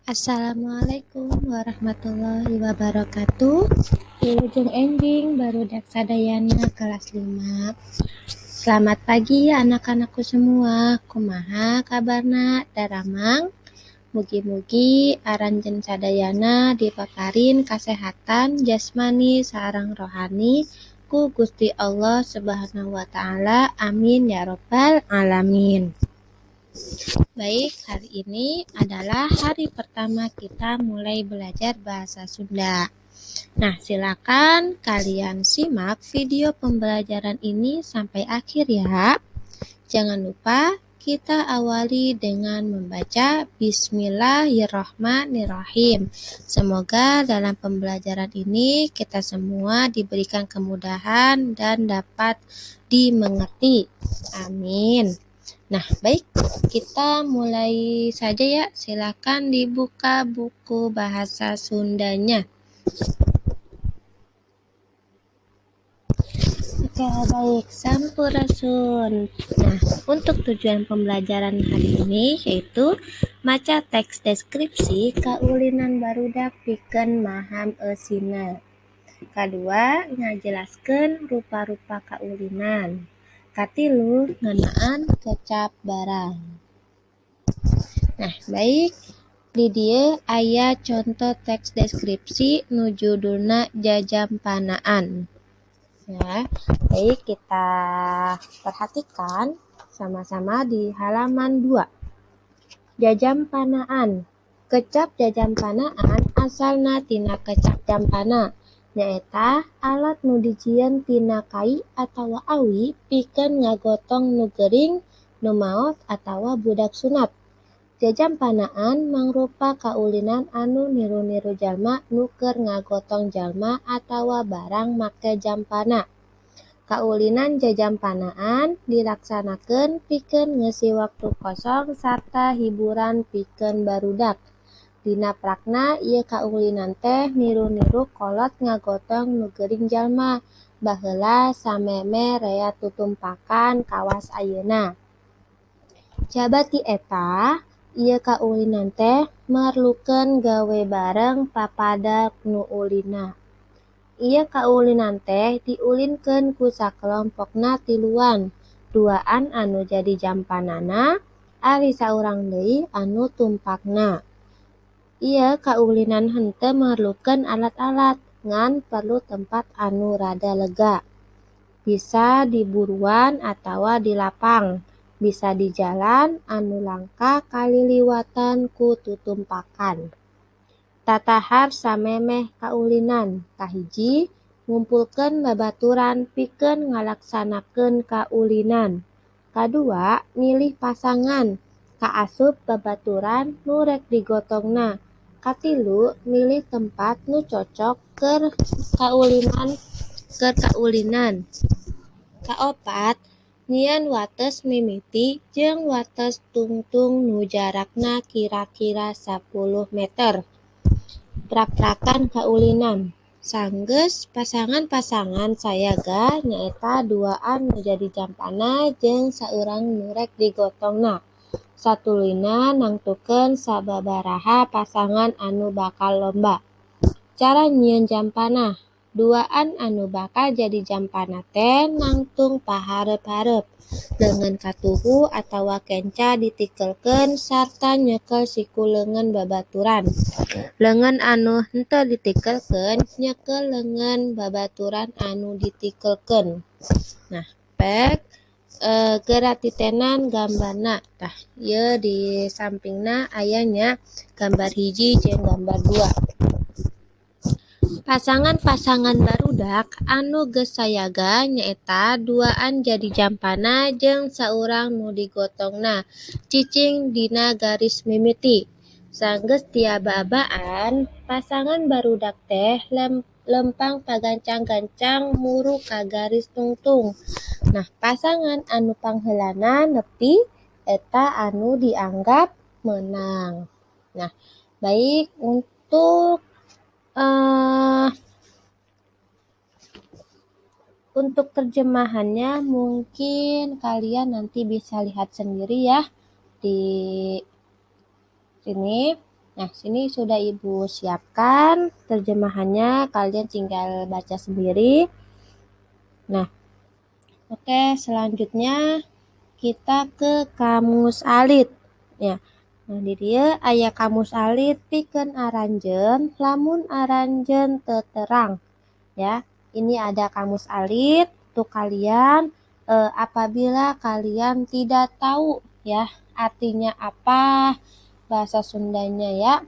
Assalamualaikum warahmatullahi wabarakatuh. Wilujeng enjing barudak sadayana kelas 5. Selamat pagi anak-anakku semua. Kumaha kabarna daramang? Mugi-mugi aranjeun sadayana dipakarin kasehatan jasmani sareng rohani ku Gusti Allah Subhanahu wa taala. Amin ya rabbal alamin. Baik, hari ini adalah hari pertama kita mulai belajar bahasa Sunda. Nah, silakan kalian simak video pembelajaran ini sampai akhir ya. Jangan lupa kita awali dengan membaca Bismillahirrahmanirrahim. Semoga dalam pembelajaran ini kita semua diberikan kemudahan dan dapat dimengerti. Amin. Nah, baik, kita mulai saja ya. Silakan dibuka buku bahasa Sundanya. Oke, baik, sampurasun. Nah, untuk tujuan pembelajaran hari ini yaitu maca teks deskripsi kaulinan barudak pikeun maham eusina. Kadua, ngajelaskeun rupa-rupa kaulinan. Katilu, ngeunaan kecap barang. Nah, baik. Di dieu aya contoh teks deskripsi nu judulna Jajampanaan. Ya, baik, kita perhatikan sama-sama di halaman 2. Jajampanaan. Kecap jajampanaan asalna tina kecap jampana, nyaeta alat nu dijieun tina kai atawa awi pikeun ngagotong nu gering, nu maot atawa budak sunat. Jajampanaan mangrupa kaulinan anu niru-niru jalma nu keur ngagotong jalma atawa barang make jampana. Kaulinan jajampanaan dilaksanakeun pikeun ngeusi waktu kosong sarta hiburan pikeun barudak. Dina prakna ieu kaulinan teh niru-niru kolot ngagotong nu gering jalma, baheula sameme rea tutumpakan kawas ayeuna. Jabati eta, ieu kaulinan teh merlukeun gawe bareng papadak nu ulina. Ieu kaulinan teh diulinkeun ku sakelompokna tiluan, duaan anu jadi jampanana, ari saurang deui anu tumpakna. Ieu kaulinan henteu merlukeun alat-alat, ngan perlu tempat anu rada lega. Bisa di buruan atawa di lapang, bisa di jalan anu langka kaliliwatan ku tutumpakan. Tatahar samemeh kaulinan. Kahiji, ngumpulkeun babaturan pikeun ngalaksanakeun kaulinan. Kadua, milih pasangan, kaasup babaturan nu rek digotongna. Katilu, milih tempat nu cocok keur kaulinan. Kaopat, nyieun wates mimiti jeung wates tungtung nu jarakna kira-kira 10 meter. Prak-prakan kaulinan. Sanggeus pasangan-pasangan sayaga nyaeta duaan nu jadi jampana jeung saurang nu rek digotongna. Satuluyna nangtukeun sababaraha pasangan anu bakal lomba. Cara nyieun jampana. Duaan anu bakal jadi jampana teh nangtung pahareup-hareup. Leungeun katuhu atawa kenca ditikeulkeun sarta nyekel siku leungeun babaturan. Leungeun anu henteu ditikeulkeun nyekel leungeun babaturan anu ditikeulkeun. Nah, pek geura titenan gambarna. Tah, ieu di sampingna aya nya gambar hiji jeung gambar 2. Pasangan-pasangan barudak anu geus sayaga nyaeta duaan jadi jampana jeung saurang nu digotongna, cicing dina garis mimiti. Sanggeus tiaba-abaan, pasangan barudak teh lempang pagancang-gancang muru ka garis tungtung. Nah, pasangan anu pangheulana nepi eta anu dianggap menang. Nah, baik, untuk terjemahannya mungkin kalian nanti bisa lihat sendiri ya di sini. Nah, sini sudah Ibu siapkan terjemahannya, kalian tinggal baca sendiri. Nah, oke, selanjutnya kita ke kamus alit. Ya. Nah, di dia aya kamus alit pikeun aranjeun lamun aranjeun teu terang. Ya. Ini ada kamus alit untuk kalian apabila kalian tidak tahu ya artinya apa bahasa Sundanya ya.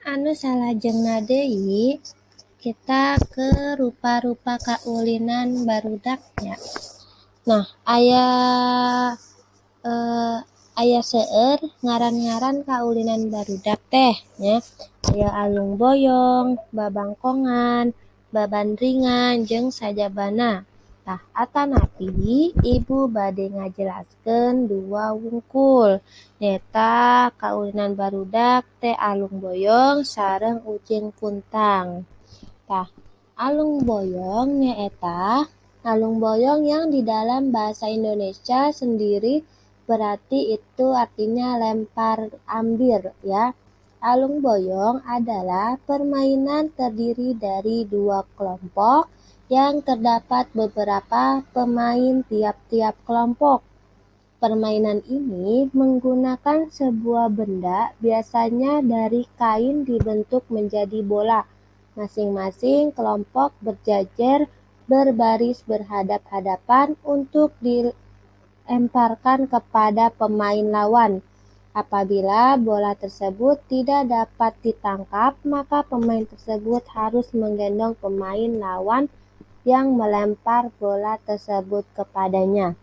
Anu salajengna deui kita ke rupa-rupa kaulinan barudaknya. Nah, aya seueur ngaran-ngaran kaulinan barudak teh nya. Aya alung boyong, babangkongan, babandringan jeung sajabana. Tah atanapi Ibu bade ngajelaskeun dua wungkul. Nyaeta kaulinan barudak teh alung boyong sareng ucing puntang. Tah, alung boyong nyaeta alung boyong yang di dalam bahasa Indonesia sendiri berarti itu artinya lempar ambir ya. Alung boyong adalah permainan terdiri dari dua kelompok yang terdapat beberapa pemain tiap-tiap kelompok. Permainan ini menggunakan sebuah benda biasanya dari kain dibentuk menjadi bola. Masing-masing kelompok berjajar berbaris berhadap-hadapan untuk dilemparkan kepada pemain lawan. Apabila bola tersebut tidak dapat ditangkap, maka pemain tersebut harus menggendong pemain lawan yang melempar bola tersebut kepadanya.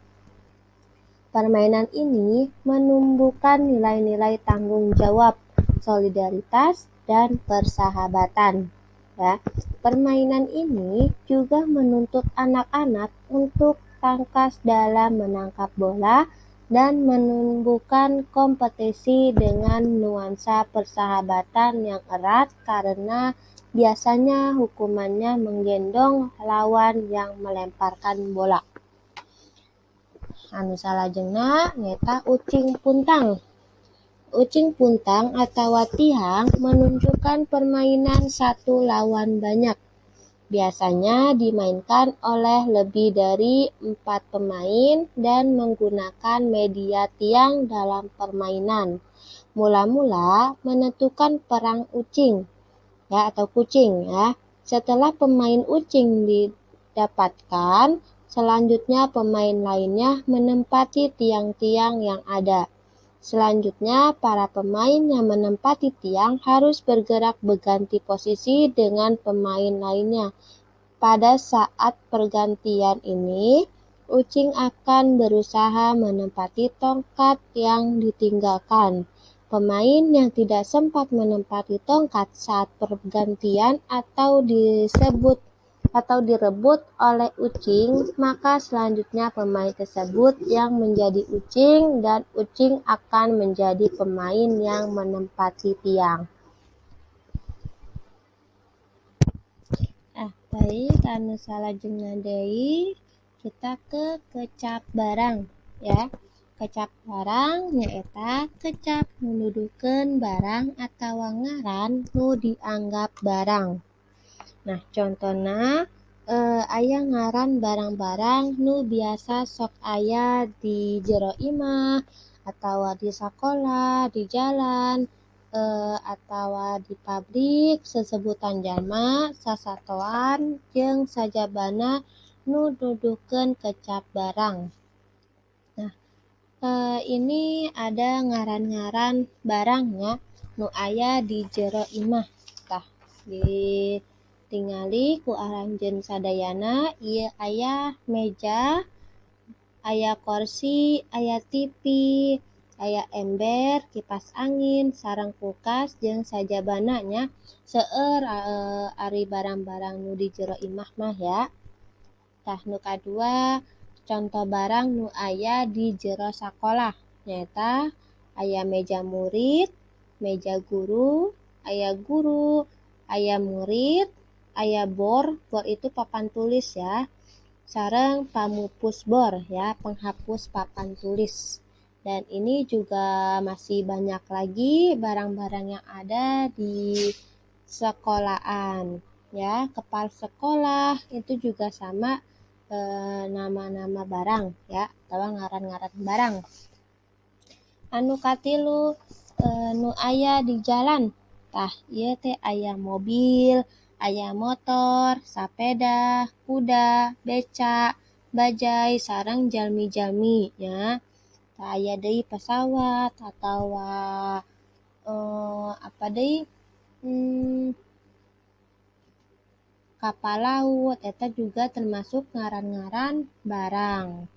Permainan ini menumbuhkan nilai-nilai tanggung jawab, solidaritas, dan persahabatan. Ya, permainan ini juga menuntut anak-anak untuk tangkas dalam menangkap bola dan menumbuhkan kompetisi dengan nuansa persahabatan yang erat karena biasanya hukumannya menggendong lawan yang melemparkan bola. Anu salajengna nyaeta ucing puntang. Ucing puntang atau tiang menunjukkan permainan satu lawan banyak. Biasanya dimainkan oleh lebih dari 4 pemain dan menggunakan media tiang dalam permainan. Mula-mula menentukan perang ucing ya atau kucing ya. Setelah pemain ucing didapatkan, selanjutnya pemain lainnya menempati tiang-tiang yang ada. Selanjutnya, para pemain yang menempati tiang harus bergerak berganti posisi dengan pemain lainnya. Pada saat pergantian ini, ucing akan berusaha menempati tongkat yang ditinggalkan. Pemain yang tidak sempat menempati tongkat saat pergantian atau direbut oleh ucing, maka selanjutnya pemain tersebut yang menjadi ucing dan ucing akan menjadi pemain yang menempati tiang. Baik, anu salajengna deui kita ke kecap barang ya. Kecap barang nyaeta kecap nuduhkeun barang atawa ngaran nu dianggap barang. Nah, contona aya ngaran barang-barang nu biasa sok aya di jero imah atawa di sakola, di jalan, atawa di pabrik, sesebutan jalma, sasatoan, jeung sajabana nu nuduhkeun kecap barang. Nah, ini ada ngaran-ngaran barangnya nu aya di jero imah. Tah, ditingali ku aranjeun sadayana ieu aya meja, aya kursi, aya TV, aya ember, kipas angin, sareng kulkas jeung sajabana nya seueur ari barang-barang nu di jero imah mah ya. Tah, nu kadua contoh barang nu aya di jero sakolah nyaeta aya meja murid, meja guru, aya murid, aya bor itu papan tulis ya. Sareng pamupus bor ya, penghapus papan tulis. Dan ini juga masih banyak lagi barang-barang yang ada di sekolahan ya. Kepala sekolah itu juga sama nama-nama barang ya, atau ngaran-ngaran barang. Anu katilu nu aya di jalan. Tah ieu teh aya mobil, aya motor, sapeda, kuda, becak, bajai, sareng jalmi-jalmi ya. Tah aya deui pesawat atawa apa deui kapal laut, eta juga termasuk ngaran-ngaran barang.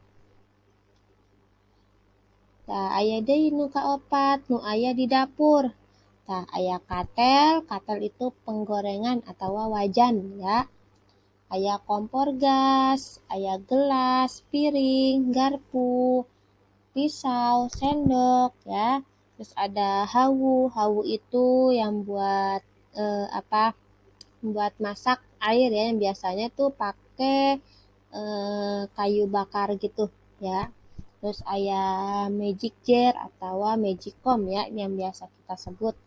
Tah aya deui nu kaopat, nu aya di dapur. Tah aya katel, katel itu penggorengan atawa wajan ya. Aya kompor gas, aya gelas, piring, garpu, pisau, sendok ya. Terus ada hawu, hawu itu yang buat buat masak air ya, yang biasanya tuh pakai kayu bakar gitu ya. Terus aya magic jar atau magic comb ya, yang biasa kita sebut.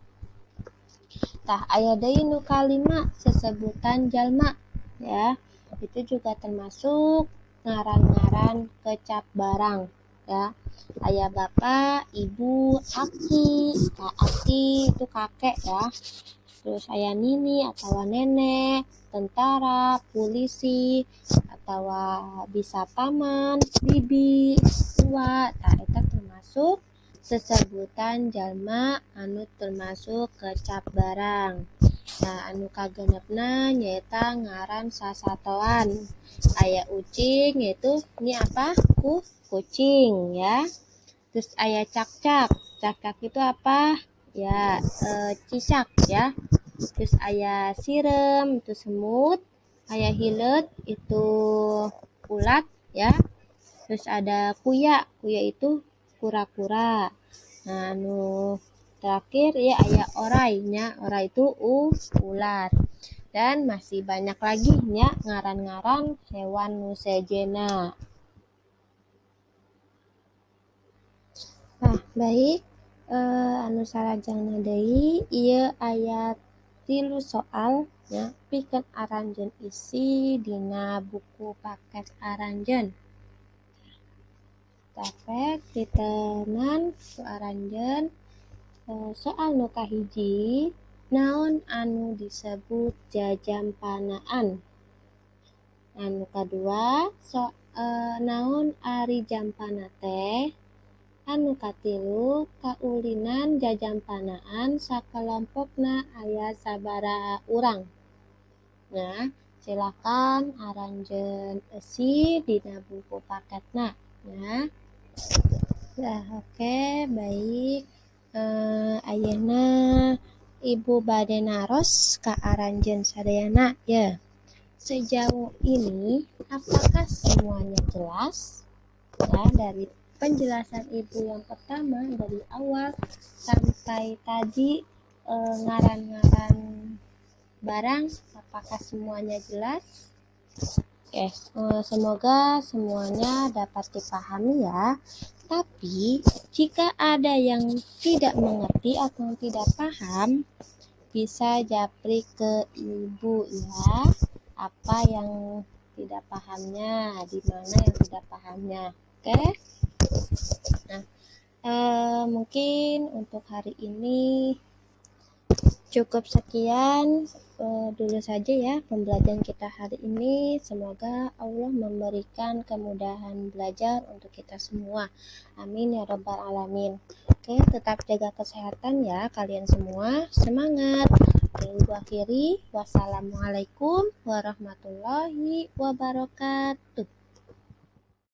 Tah aya deui nu kalima sesebutan jalma ya. Itu juga termasuk ngaran-ngaran kecap barang ya. Aya bapak, ibu, aki, kak aki itu kakek ya. Terus aya nini atau nenek, tentara, polisi, atau bisa paman, bibi, tua. Tah eta termasuk sesebutan jalma anu termasuk kecap barang. Nah, anu kagenepna nyaeta ngaran sasatoan. Aya ucing yaitu ini apa? Kucing ya. Terus aya cak-cak. Cak-cak itu apa? Ya, cicak ya. Terus aya sirem itu semut. Aya hilet itu ulat ya. Terus ada kuya. Kuya itu kura-kura. Nah, anu terakhir ya aya orai nya. Orai itu ulat. Dan masih banyak lagi nya ngaran-ngaran hewan nu sejenna. Nah, baik. Anu sarajengna deui ieu aya 3 soal ya, pikeun aranjeun isi dina buku paket aranjeun. Tapek diteunan ku aranjeun. Soal nu kahiji, naon anu disebut jajampanaan? Anu kadua, naon ari jampana teh? Anu katilu, kaulinan jajampanaan sakalompokna aya sabaraha urang? Nah, silakan aranjeun eusi dina buku paketna ya. Nah, oke, baik. Ayeuna Ibu bade naros ka aranjeun sadayana ya. Sejauh ini apakah semuanya jelas? Ya, dari penjelasan Ibu yang pertama dari awal sampai tadi ngaran-ngaran barang, apakah semuanya jelas? Semoga semuanya dapat dipahami ya. Tapi jika ada yang tidak mengerti atau tidak paham, bisa japri ke Ibu ya. Apa yang tidak pahamnya, di mana yang tidak pahamnya. Oke? Nah, mungkin untuk hari ini cukup sekian dulu saja ya pembelajaran kita hari ini. Semoga Allah memberikan kemudahan belajar untuk kita semua. Amin ya rabbal alamin. Oke, tetap jaga kesehatan ya kalian semua. Semangat. Akhiri, wassalamualaikum warahmatullahi wabarakatuh.